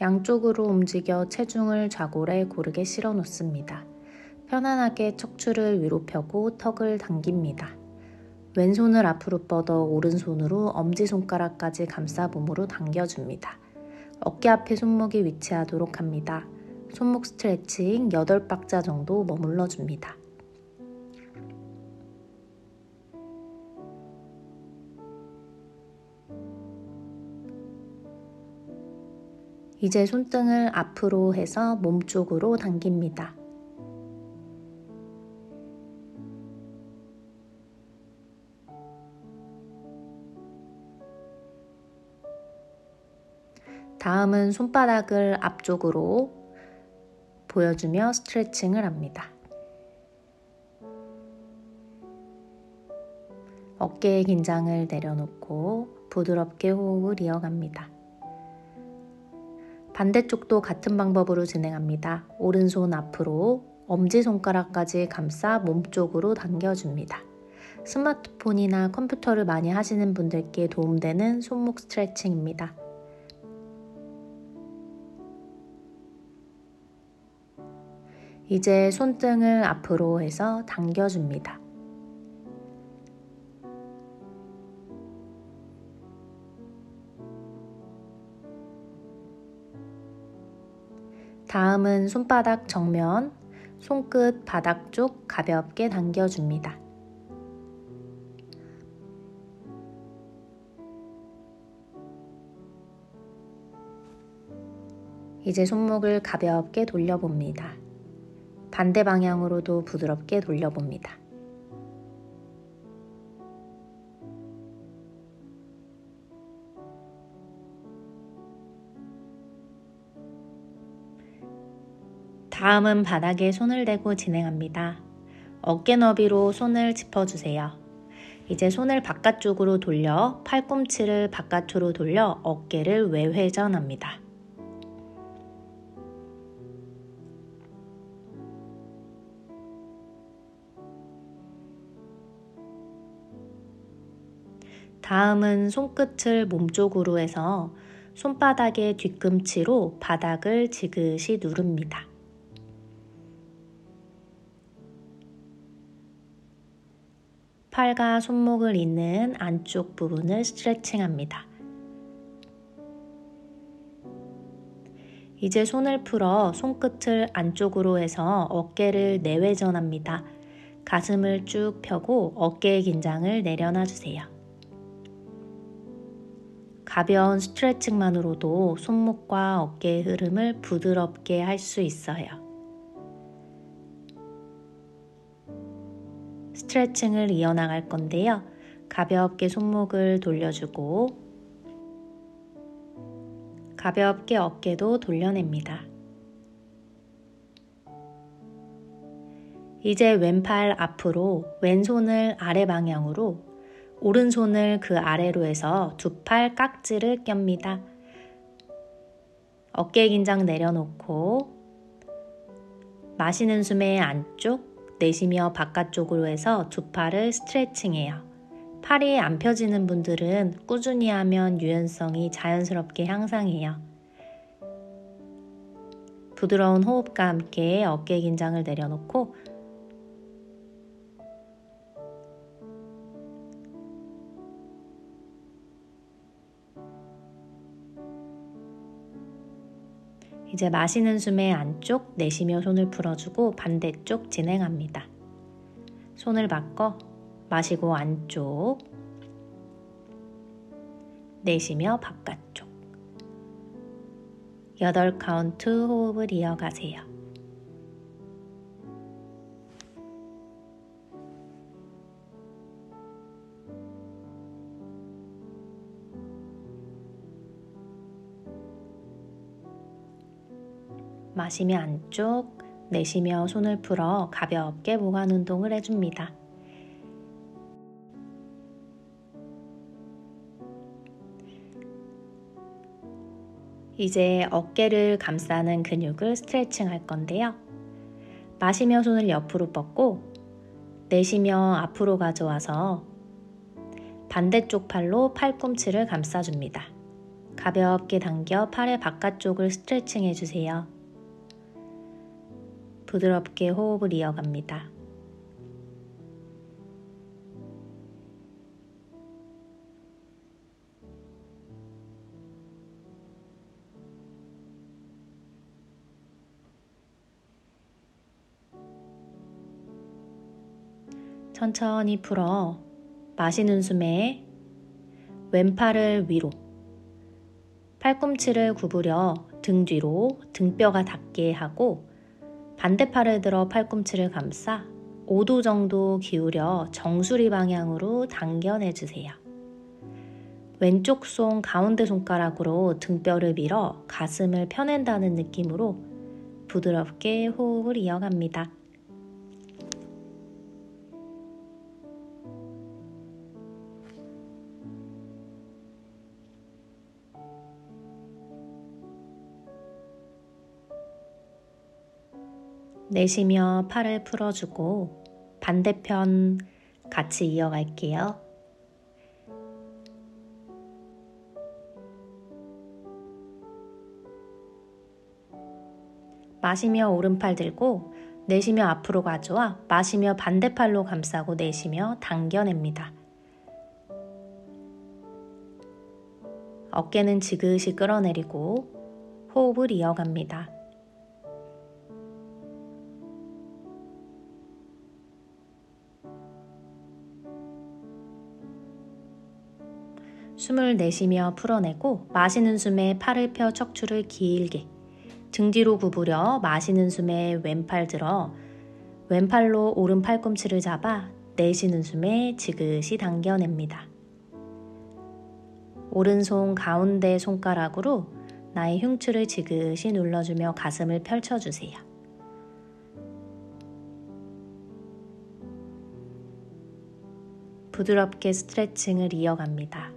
양쪽으로 움직여 체중을 좌골에 고르게 실어 놓습니다. 편안하게 척추를 위로 펴고 턱을 당깁니다. 왼손을 앞으로 뻗어 오른손으로 엄지손가락까지 감싸 몸으로 당겨줍니다. 어깨 앞에 손목이 위치하도록 합니다. 손목 스트레칭 8박자 정도 머물러 줍니다. 이제 손등을 앞으로 해서 몸쪽으로 당깁니다. 다음은 손바닥을 앞쪽으로 보여주며 스트레칭을 합니다. 어깨의 긴장을 내려놓고 부드럽게 호흡을 이어갑니다. 반대쪽도 같은 방법으로 진행합니다. 오른손 앞으로 엄지손가락까지 감싸 몸쪽으로 당겨줍니다. 스마트폰이나 컴퓨터를 많이 하시는 분들께 도움되는 손목 스트레칭입니다. 이제 손등을 앞으로 해서 당겨줍니다. 다음은 손바닥 정면, 손끝 바닥 쪽 가볍게 당겨줍니다. 이제 손목을 가볍게 돌려봅니다. 반대 방향으로도 부드럽게 돌려봅니다. 다음은 바닥에 손을 대고 진행합니다. 어깨 너비로 손을 짚어주세요. 이제 손을 바깥쪽으로 돌려 팔꿈치를 바깥으로 돌려 어깨를 외회전합니다. 다음은 손끝을 몸쪽으로 해서 손바닥의 뒤꿈치로 바닥을 지그시 누릅니다. 팔과 손목을 잇는 안쪽 부분을 스트레칭합니다. 이제 손을 풀어 손끝을 안쪽으로 해서 어깨를 내외전합니다. 가슴을 쭉 펴고 어깨의 긴장을 내려놔 주세요. 가벼운 스트레칭만으로도 손목과 어깨의 흐름을 부드럽게 할 수 있어요. 스트레칭을 이어나갈 건데요. 가볍게 손목을 돌려주고 가볍게 어깨도 돌려냅니다. 이제 왼팔 앞으로 왼손을 아래 방향으로 오른손을 그 아래로 해서 두 팔 깍지를 낍니다. 어깨 긴장 내려놓고 마시는 숨의 안쪽 내쉬며 바깥쪽으로 해서 두 팔을 스트레칭해요. 팔이 안 펴지는 분들은 꾸준히 하면 유연성이 자연스럽게 향상해요. 부드러운 호흡과 함께 어깨 긴장을 내려놓고 이제 마시는 숨의 안쪽 내쉬며 손을 풀어주고 반대쪽 진행합니다. 손을 바꿔 마시고 안쪽 내쉬며 바깥쪽 8카운트 호흡을 이어가세요. 마시며 안쪽, 내쉬며 손을 풀어 가볍게 모관 운동을 해줍니다. 이제 어깨를 감싸는 근육을 스트레칭 할 건데요. 마시며 손을 옆으로 뻗고 내쉬며 앞으로 가져와서 반대쪽 팔로 팔꿈치를 감싸줍니다. 가볍게 당겨 팔의 바깥쪽을 스트레칭 해주세요. 부드럽게 호흡을 이어갑니다. 천천히 풀어 마시는 숨에 왼팔을 위로, 팔꿈치를 구부려 등 뒤로 등뼈가 닿게 하고 반대팔을 들어 팔꿈치를 감싸 5도 정도 기울여 정수리 방향으로 당겨내주세요. 왼쪽 손 가운데 손가락으로 등뼈를 밀어 가슴을 펴낸다는 느낌으로 부드럽게 호흡을 이어갑니다. 내쉬며 팔을 풀어주고 반대편 같이 이어갈게요. 마시며 오른팔 들고 내쉬며 앞으로 가져와 마시며 반대팔로 감싸고 내쉬며 당겨냅니다. 어깨는 지그시 끌어내리고 호흡을 이어갑니다. 숨을 내쉬며 풀어내고 마시는 숨에 팔을 펴 척추를 길게 등 뒤로 구부려 마시는 숨에 왼팔 들어 왼팔로 오른 팔꿈치를 잡아 내쉬는 숨에 지그시 당겨냅니다. 오른손 가운데 손가락으로 나의 흉추를 지그시 눌러주며 가슴을 펼쳐주세요. 부드럽게 스트레칭을 이어갑니다.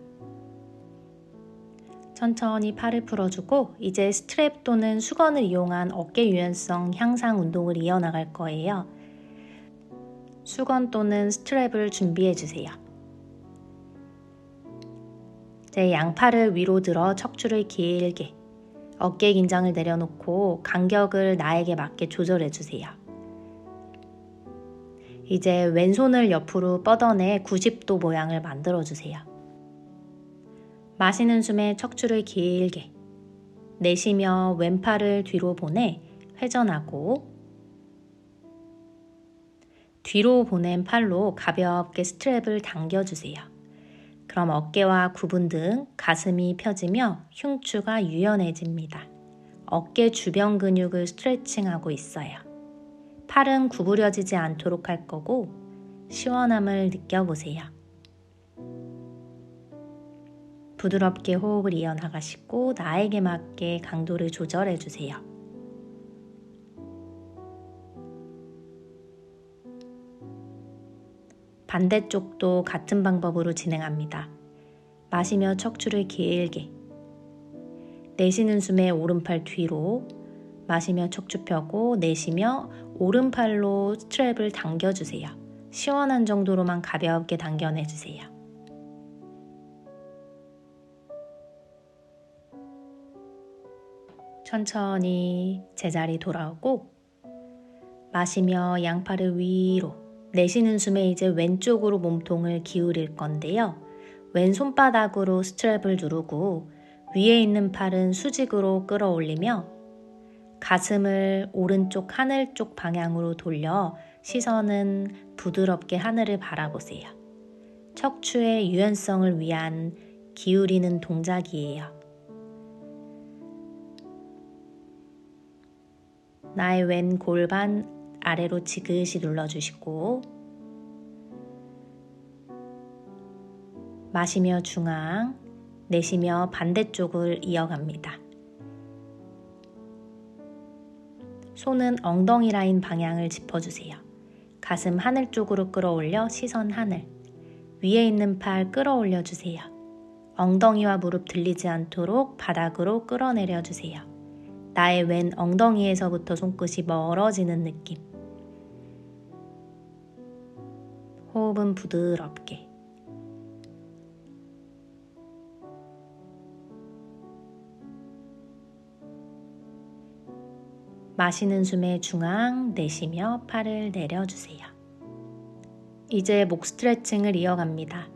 천천히 팔을 풀어주고 이제 스트랩 또는 수건을 이용한 어깨 유연성 향상 운동을 이어나갈 거예요. 수건 또는 스트랩을 준비해주세요. 이제 양팔을 위로 들어 척추를 길게 어깨 긴장을 내려놓고 간격을 나에게 맞게 조절해주세요. 이제 왼손을 옆으로 뻗어내 90도 모양을 만들어주세요. 마시는 숨에 척추를 길게 내쉬며 왼팔을 뒤로 보내 회전하고 뒤로 보낸 팔로 가볍게 스트랩을 당겨주세요. 그럼 어깨와 구분 등 가슴이 펴지며 흉추가 유연해집니다. 어깨 주변 근육을 스트레칭하고 있어요. 팔은 구부려지지 않도록 할 거고 시원함을 느껴보세요. 부드럽게 호흡을 이어나가시고 나에게 맞게 강도를 조절해주세요. 반대쪽도 같은 방법으로 진행합니다. 마시며 척추를 길게 내쉬는 숨에 오른팔 뒤로 마시며 척추 펴고 내쉬며 오른팔로 스트랩을 당겨주세요. 시원한 정도로만 가볍게 당겨내주세요. 천천히 제자리 돌아오고 마시며 양팔을 위로 내쉬는 숨에 이제 왼쪽으로 몸통을 기울일 건데요. 왼손바닥으로 스트랩을 누르고 위에 있는 팔은 수직으로 끌어올리며 가슴을 오른쪽 하늘 쪽 방향으로 돌려 시선은 부드럽게 하늘을 바라보세요. 척추의 유연성을 위한 기울이는 동작이에요. 나의 왼 골반 아래로 지그시 눌러주시고 마시며 중앙, 내쉬며 반대쪽을 이어갑니다. 손은 엉덩이 라인 방향을 짚어주세요. 가슴 하늘 쪽으로 끌어올려 시선 하늘, 위에 있는 팔 끌어올려주세요. 엉덩이와 무릎 들리지 않도록 바닥으로 끌어내려주세요. 나의 왼 엉덩이에서부터 손끝이 멀어지는 느낌. 호흡은 부드럽게. 마시는 숨에 중앙 내쉬며 팔을 내려주세요. 이제 목 스트레칭을 이어갑니다.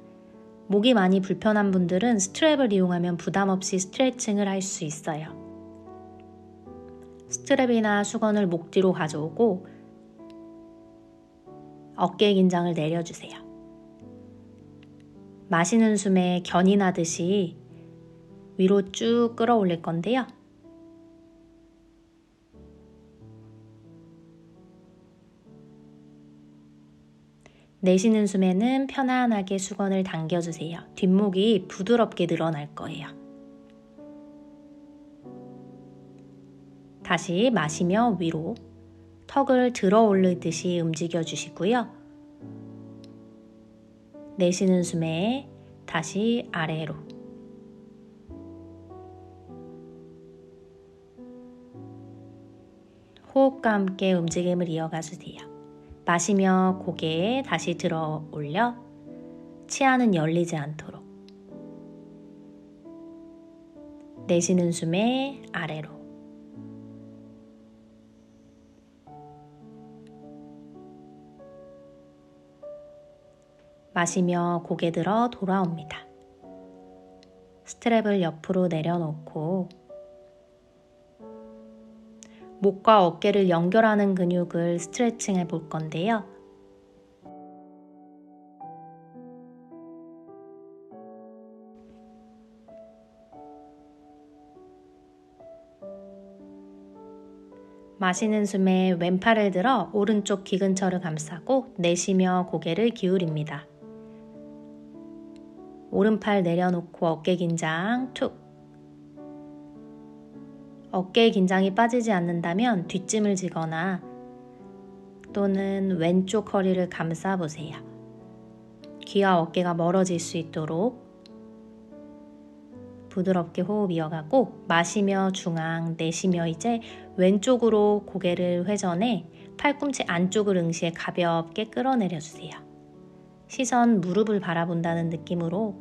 목이 많이 불편한 분들은 스트랩을 이용하면 부담 없이 스트레칭을 할 수 있어요. 스트랩이나 수건을 목 뒤로 가져오고 어깨 긴장을 내려주세요. 마시는 숨에 견이 나듯이 위로 쭉 끌어올릴 건데요. 내쉬는 숨에는 편안하게 수건을 당겨주세요. 뒷목이 부드럽게 늘어날 거예요. 다시 마시며 위로 턱을 들어 올리듯이 움직여 주시고요. 내쉬는 숨에 다시 아래로. 호흡과 함께 움직임을 이어가 주세요. 마시며 고개 다시 들어 올려 치아는 열리지 않도록. 내쉬는 숨에 아래로. 마시며 고개 들어 돌아옵니다. 스트랩을 옆으로 내려놓고 목과 어깨를 연결하는 근육을 스트레칭 해볼 건데요. 마시는 숨에 왼팔을 들어 오른쪽 귀 근처를 감싸고 내쉬며 고개를 기울입니다. 오른팔 내려놓고 어깨 긴장 툭. 어깨 긴장이 빠지지 않는다면 뒷짐을 지거나 또는 왼쪽 허리를 감싸 보세요. 귀와 어깨가 멀어질 수 있도록 부드럽게 호흡 이어가고 마시며 중앙, 내쉬며 이제 왼쪽으로 고개를 회전해 팔꿈치 안쪽을 응시해 가볍게 끌어내려 주세요. 시선 무릎을 바라본다는 느낌으로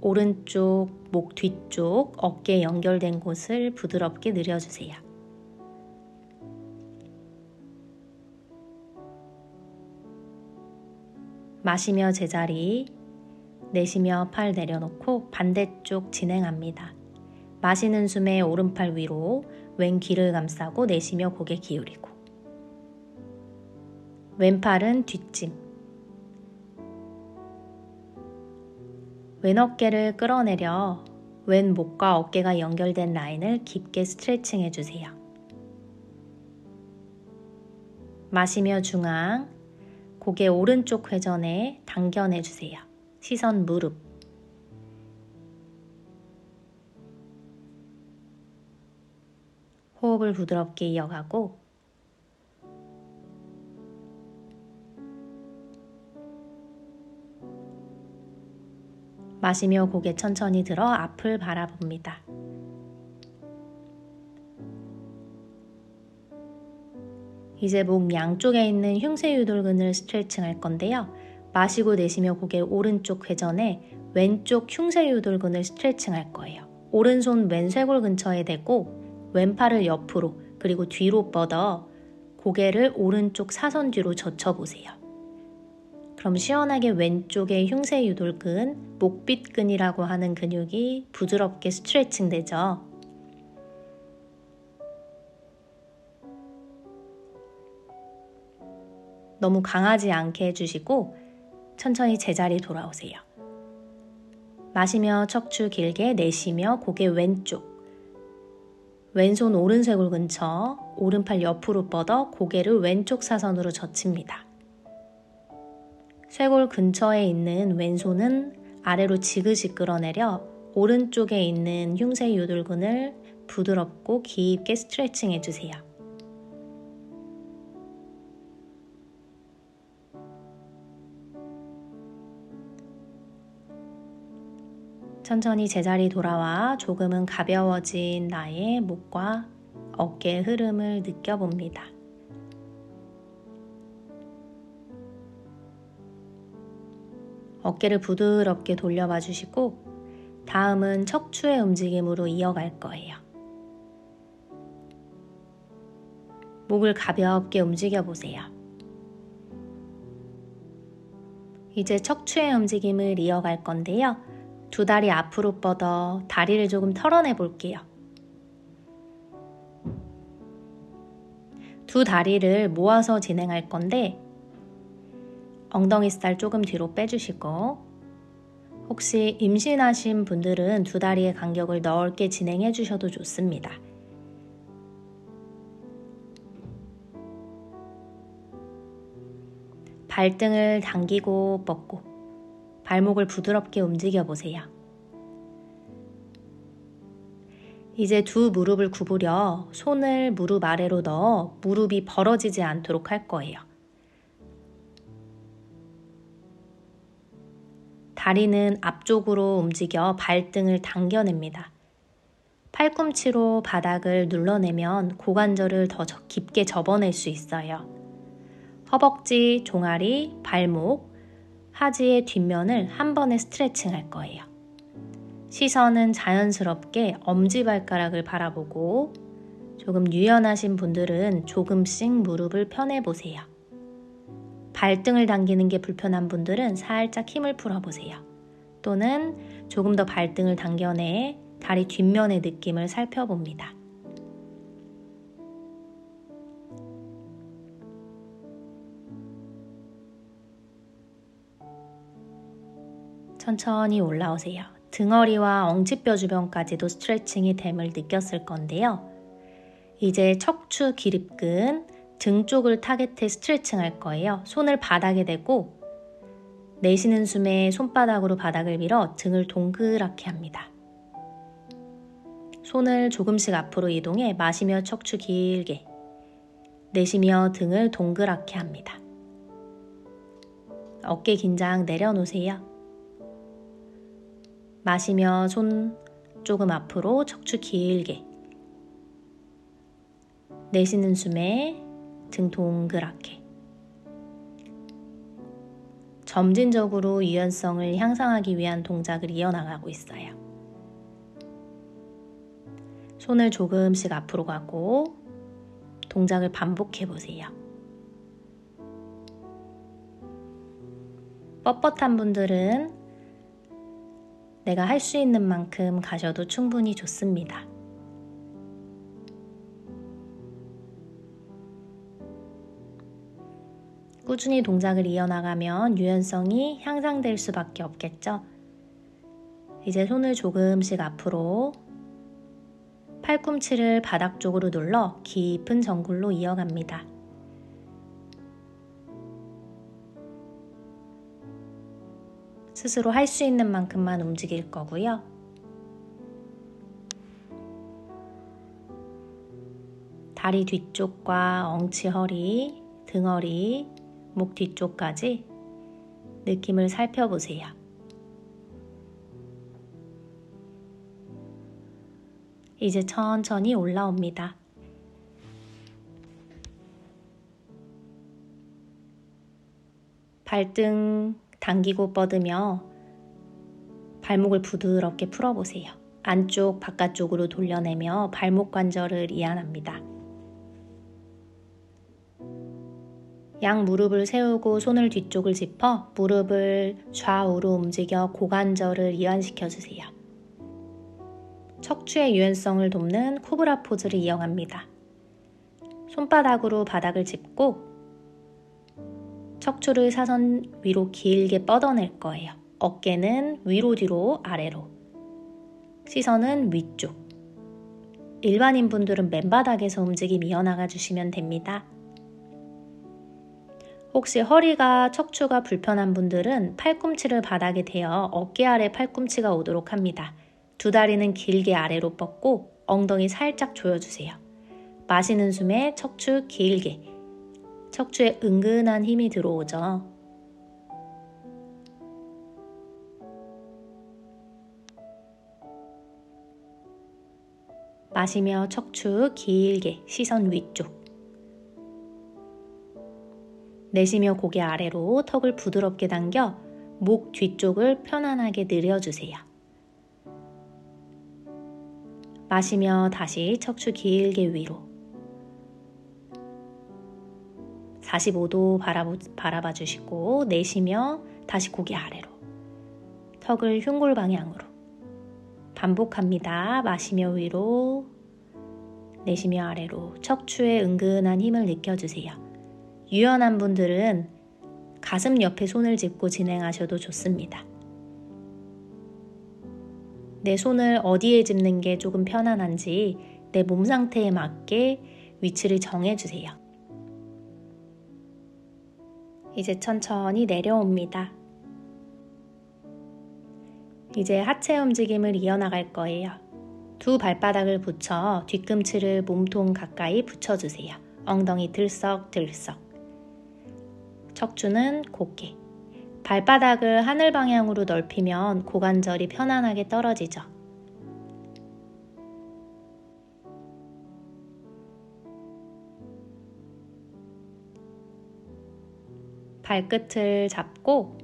오른쪽, 목 뒤쪽, 어깨 연결된 곳을 부드럽게 늘려주세요. 마시며 제자리, 내쉬며 팔 내려놓고 반대쪽 진행합니다. 마시는 숨에 오른팔 위로 왼 귀를 감싸고 내쉬며 고개 기울이고 왼팔은 뒷짐, 왼 어깨를 끌어내려 왼 목과 어깨가 연결된 라인을 깊게 스트레칭 해주세요. 마시며 중앙, 고개 오른쪽 회전에 당겨내주세요. 시선 무릎. 호흡을 부드럽게 이어가고 마시며 고개 천천히 들어 앞을 바라봅니다. 이제 목 양쪽에 있는 흉쇄유돌근을 스트레칭 할 건데요. 마시고 내쉬며 고개 오른쪽 회전에 왼쪽 흉쇄유돌근을 스트레칭 할 거예요. 오른손 왼 쇄골 근처에 대고 왼팔을 옆으로 그리고 뒤로 뻗어 고개를 오른쪽 사선 뒤로 젖혀보세요. 그럼 시원하게 왼쪽의 흉쇄유돌근, 목빗근이라고 하는 근육이 부드럽게 스트레칭 되죠. 너무 강하지 않게 해주시고 천천히 제자리 돌아오세요. 마시며 척추 길게 내쉬며 고개 왼쪽, 왼손 오른쇄골 근처, 오른팔 옆으로 뻗어 고개를 왼쪽 사선으로 젖힙니다. 쇄골 근처에 있는 왼손은 아래로 지그시 끌어내려 오른쪽에 있는 흉쇄유돌근을 부드럽고 깊게 스트레칭 해주세요. 천천히 제자리 돌아와 조금은 가벼워진 나의 목과 어깨의 흐름을 느껴봅니다. 어깨를 부드럽게 돌려봐 주시고 다음은 척추의 움직임으로 이어갈 거예요. 목을 가볍게 움직여 보세요. 이제 척추의 움직임을 이어갈 건데요. 두 다리 앞으로 뻗어 다리를 조금 털어내 볼게요. 두 다리를 모아서 진행할 건데 엉덩이 살 조금 뒤로 빼주시고, 혹시 임신하신 분들은 두 다리의 간격을 넓게 진행해 주셔도 좋습니다. 발등을 당기고 뻗고 발목을 부드럽게 움직여 보세요. 이제 두 무릎을 구부려 손을 무릎 아래로 넣어 무릎이 벌어지지 않도록 할 거예요. 다리는 앞쪽으로 움직여 발등을 당겨냅니다. 팔꿈치로 바닥을 눌러내면 고관절을 더 깊게 접어낼 수 있어요. 허벅지, 종아리, 발목, 하지의 뒷면을 한 번에 스트레칭 할 거예요. 시선은 자연스럽게 엄지발가락을 바라보고, 조금 유연하신 분들은 조금씩 무릎을 펴내보세요. 발등을 당기는 게 불편한 분들은 살짝 힘을 풀어보세요. 또는 조금 더 발등을 당겨내 다리 뒷면의 느낌을 살펴봅니다. 천천히 올라오세요. 등허리와 엉치뼈 주변까지도 스트레칭이 됨을 느꼈을 건데요. 이제 척추 기립근, 등 쪽을 타겟해 스트레칭 할 거예요. 손을 바닥에 대고 내쉬는 숨에 손바닥으로 바닥을 밀어 등을 동그랗게 합니다. 손을 조금씩 앞으로 이동해 마시며 척추 길게, 내쉬며 등을 동그랗게 합니다. 어깨 긴장 내려놓으세요. 마시며 손 조금 앞으로 척추 길게, 내쉬는 숨에 등 동그랗게. 점진적으로 유연성을 향상하기 위한 동작을 이어나가고 있어요. 손을 조금씩 앞으로 가고 동작을 반복해 보세요. 뻣뻣한 분들은 내가 할 수 있는 만큼 가셔도 충분히 좋습니다. 꾸준히 동작을 이어나가면 유연성이 향상될 수밖에 없겠죠. 이제 손을 조금씩 앞으로, 팔꿈치를 바닥 쪽으로 눌러 깊은 정굴로 이어갑니다. 스스로 할 수 있는 만큼만 움직일 거고요. 다리 뒤쪽과 엉치 허리, 등허리, 목 뒤쪽까지 느낌을 살펴보세요. 이제 천천히 올라옵니다. 발등 당기고 뻗으며 발목을 부드럽게 풀어보세요. 안쪽, 바깥쪽으로 돌려내며 발목 관절을 이완합니다. 양 무릎을 세우고 손을 뒤쪽을 짚어 무릎을 좌우로 움직여 고관절을 이완시켜주세요. 척추의 유연성을 돕는 코브라 포즈를 이어갑니다. 손바닥으로 바닥을 짚고 척추를 사선 위로 길게 뻗어낼 거예요. 어깨는 위로 뒤로 아래로, 시선은 위쪽. 일반인 분들은 맨바닥에서 움직임 이어나가 주시면 됩니다. 혹시 허리가, 척추가 불편한 분들은 팔꿈치를 바닥에 대어 어깨 아래 팔꿈치가 오도록 합니다. 두 다리는 길게 아래로 뻗고 엉덩이 살짝 조여주세요. 마시는 숨에 척추 길게, 척추에 은근한 힘이 들어오죠. 마시며 척추 길게, 시선 위쪽. 내쉬며 고개 아래로 턱을 부드럽게 당겨 목 뒤쪽을 편안하게 늘려주세요. 마시며 다시 척추 길게 위로. 45도 바라봐 주시고 내쉬며 다시 고개 아래로. 턱을 흉골 방향으로. 반복합니다. 마시며 위로, 내쉬며 아래로. 척추에 은근한 힘을 느껴주세요. 유연한 분들은 가슴 옆에 손을 짚고 진행하셔도 좋습니다. 내 손을 어디에 짚는 게 조금 편안한지 내 몸 상태에 맞게 위치를 정해주세요. 이제 천천히 내려옵니다. 이제 하체 움직임을 이어나갈 거예요. 두 발바닥을 붙여 뒤꿈치를 몸통 가까이 붙여주세요. 엉덩이 들썩들썩. 척추는 곧게. 발바닥을 하늘 방향으로 넓히면 고관절이 편안하게 떨어지죠. 발끝을 잡고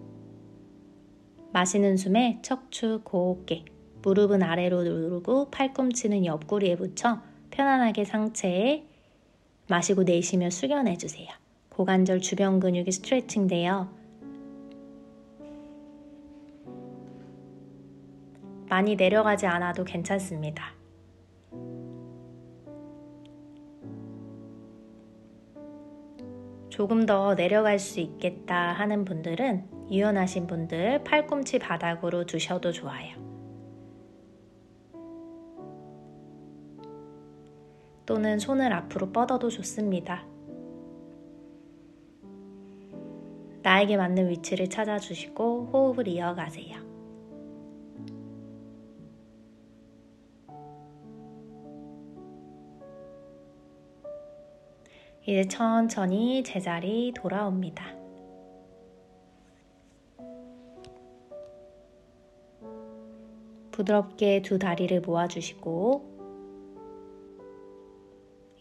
마시는 숨에 척추 곧게. 무릎은 아래로 누르고 팔꿈치는 옆구리에 붙여 편안하게 상체에 마시고 내쉬며 숙여내주세요. 고관절 주변 근육이 스트레칭 돼요. 많이 내려가지 않아도 괜찮습니다. 조금 더 내려갈 수 있겠다 하는 분들은 유연하신 분들 팔꿈치 바닥으로 두셔도 좋아요. 또는 손을 앞으로 뻗어도 좋습니다. 나에게 맞는 위치를 찾아주시고 호흡을 이어가세요. 이제 천천히 제자리 돌아옵니다. 부드럽게 두 다리를 모아주시고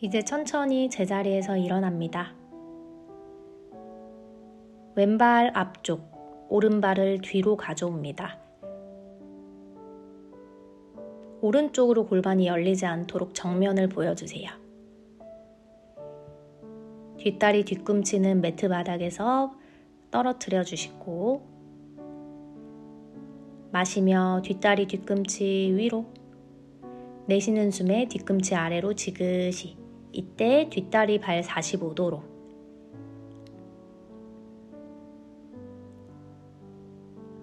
이제 천천히 제자리에서 일어납니다. 왼발 앞쪽, 오른발을 뒤로 가져옵니다. 오른쪽으로 골반이 열리지 않도록 정면을 보여주세요. 뒷다리 뒤꿈치는 매트 바닥에서 떨어뜨려 주시고 마시며 뒷다리 뒤꿈치 위로, 내쉬는 숨에 뒤꿈치 아래로 지그시. 이때 뒷다리 발 45도로.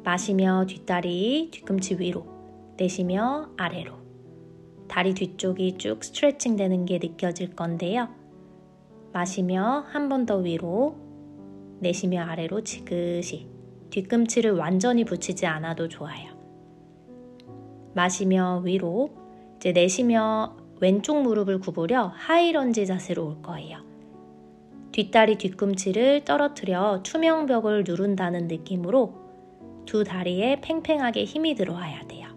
마시며 뒷다리 뒤꿈치 위로, 내쉬며 아래로. 다리 뒤쪽이 쭉 스트레칭 되는 게 느껴질 건데요. 마시며 한 번 더 위로, 내쉬며 아래로 지그시. 뒤꿈치를 완전히 붙이지 않아도 좋아요. 마시며 위로, 이제 내쉬며 왼쪽 무릎을 구부려 하이런지 자세로 올 거예요. 뒷다리 뒤꿈치를 떨어뜨려 투명벽을 누른다는 느낌으로 두 다리에 팽팽하게 힘이 들어와야 돼요.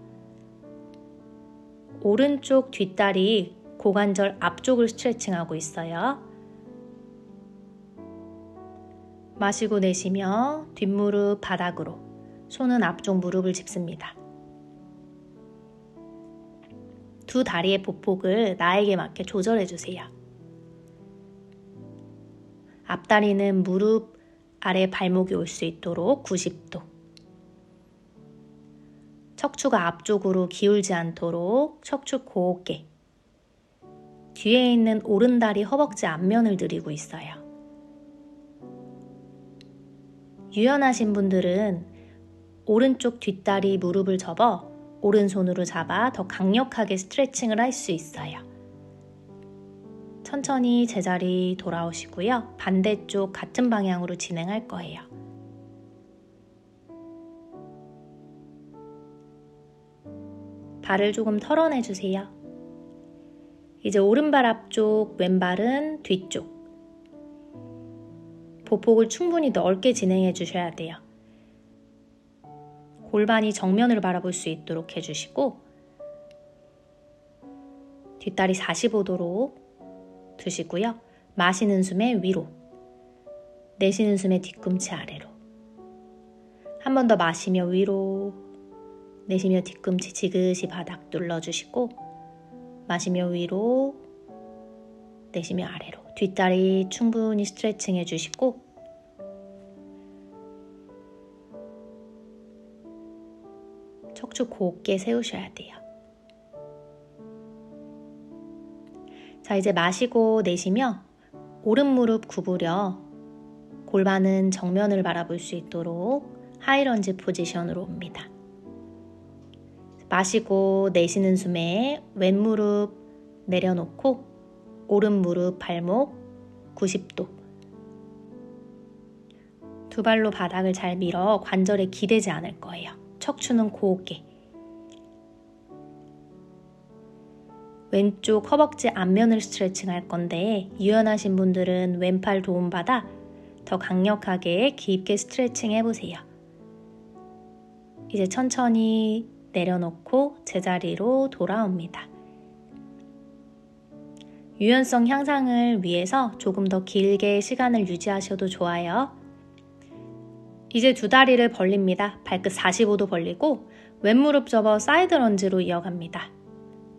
오른쪽 뒷다리 고관절 앞쪽을 스트레칭하고 있어요. 마시고 내쉬며 뒷무릎 바닥으로, 손은 앞쪽 무릎을 짚습니다. 두 다리의 보폭을 나에게 맞게 조절해주세요. 앞다리는 무릎 아래 발목이 올 수 있도록 90도. 척추가 앞쪽으로 기울지 않도록 척추 곧게. 뒤에 있는 오른다리 허벅지 앞면을 들이고 있어요. 유연하신 분들은 오른쪽 뒷다리 무릎을 접어 오른손으로 잡아 더 강력하게 스트레칭을 할 수 있어요. 천천히 제자리 돌아오시고요. 반대쪽 같은 방향으로 진행할 거예요. 발을 조금 털어내주세요. 이제 오른발 앞쪽, 왼발은 뒤쪽. 보폭을 충분히 넓게 진행해 주셔야 돼요. 골반이 정면을 바라볼 수 있도록 해주시고 뒷다리 45도로 두시고요. 마시는 숨에 위로, 내쉬는 숨에 뒤꿈치 아래로. 한 번 더 마시며 위로, 내쉬며 뒤꿈치 지그시 바닥 눌러주시고 마시며 위로, 내쉬며 아래로. 뒷다리 충분히 스트레칭 해주시고 척추 곧게 세우셔야 돼요. 자, 이제 마시고 내쉬며 오른 무릎 구부려 골반은 정면을 바라볼 수 있도록 하이런지 포지션으로 옵니다. 마시고 내쉬는 숨에 왼 무릎 내려놓고 오른 무릎 발목 90도. 두 발로 바닥을 잘 밀어 관절에 기대지 않을 거예요. 척추는 곧게. 왼쪽 허벅지 앞면을 스트레칭 할 건데 유연하신 분들은 왼팔 도움받아 더 강력하게 깊게 스트레칭 해보세요. 이제 천천히 내려놓고 제자리로 돌아옵니다. 유연성 향상을 위해서 조금 더 길게 시간을 유지하셔도 좋아요. 이제 두 다리를 벌립니다. 발끝 45도 벌리고 왼무릎 접어 사이드 런지로 이어갑니다.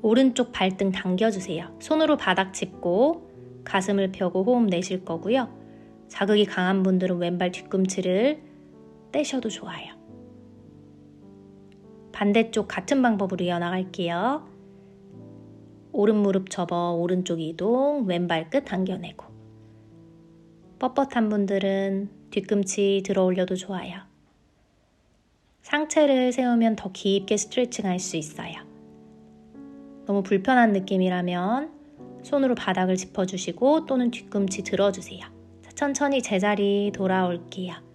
오른쪽 발등 당겨주세요. 손으로 바닥 짚고 가슴을 펴고 호흡 내쉴 거고요. 자극이 강한 분들은 왼발 뒤꿈치를 떼셔도 좋아요. 반대쪽 같은 방법으로 이어나갈게요. 오른 무릎 접어 오른쪽 이동, 왼발 끝 당겨내고. 뻣뻣한 분들은 뒤꿈치 들어 올려도 좋아요. 상체를 세우면 더 깊게 스트레칭 할 수 있어요. 너무 불편한 느낌이라면 손으로 바닥을 짚어주시고 또는 뒤꿈치 들어주세요. 자, 천천히 제자리 돌아올게요.